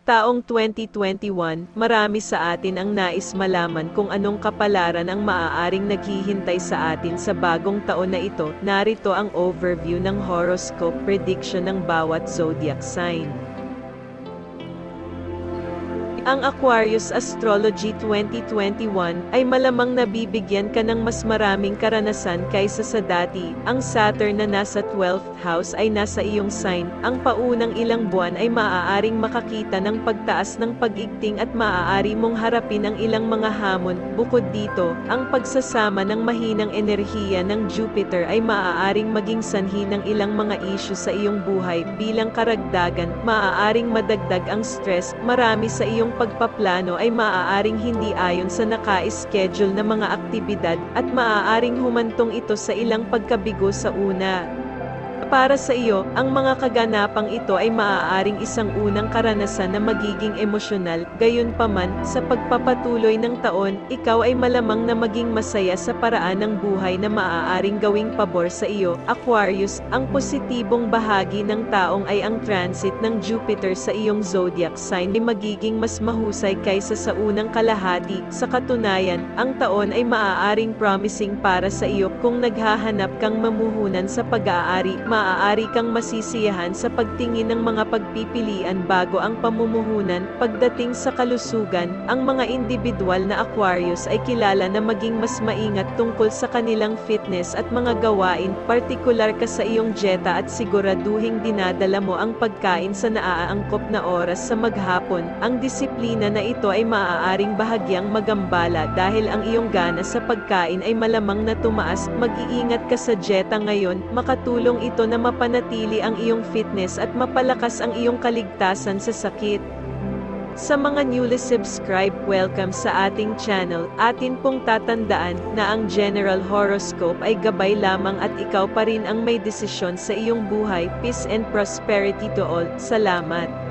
Taong 2021, marami sa atin ang nais malaman kung anong kapalaran ang maaaring naghihintay sa atin sa bagong taon na ito. Narito ang overview ng horoscope prediction ng bawat zodiac sign. Ang Aquarius Astrology 2021 ay malamang nabibigyan ka ng mas maraming karanasan kaysa sa dati. Ang Saturn na nasa 12th house ay nasa iyong sign. Ang paunang ilang buwan ay maaaring makakita ng pagtaas ng pag-igting at maaari mong harapin ang ilang mga hamon. Bukod dito, ang pagsasama ng mahinang enerhiya ng Jupiter ay maaaring maging sanhi ng ilang mga issue sa iyong buhay. Bilang karagdagan, maaaring madagdag ang stress. Marami sa iyong pagpaplano ay maaaring hindi ayon sa naka-schedule na mga aktibidad, at maaaring humantong ito sa ilang pagkabigo sa una. Para sa iyo, ang mga kaganapang ito ay maaaring isang unang karanasan na magiging emosyonal. Gayunpaman, sa pagpapatuloy ng taon, ikaw ay malamang na maging masaya sa paraan ng buhay na maaaring gawing pabor sa iyo. Aquarius, ang positibong bahagi ng taong ay ang transit ng Jupiter sa iyong zodiac sign ay magiging mas mahusay kaysa sa unang kalahati. Sa katunayan, ang taon ay maaaring promising para sa iyo kung naghahanap kang mamuhunan sa pag-aari. Maaari kang masisiyahan sa pagtingin ng mga pagpipilian bago ang pamumuhunan. Pagdating sa kalusugan, ang mga individual na Aquarius ay kilala na maging mas maingat tungkol sa kanilang fitness at mga gawain, partikular ka sa iyong dieta at siguraduhing dinadala mo ang pagkain sa naaangkop na oras sa maghapon. Ang disiplina na ito ay maaaring bahagyang magambala dahil ang iyong gana sa pagkain ay malamang na tumaas. Mag-iingat ka sa dieta ngayon, makatulong ito na mapanatili ang iyong fitness at mapalakas ang iyong kaligtasan sa sakit. Sa mga newly subscribe, welcome sa ating channel. Atin pong tatandaan na ang general horoscope ay gabay lamang at ikaw pa rin ang may desisyon sa iyong buhay. Peace and prosperity to all. Salamat.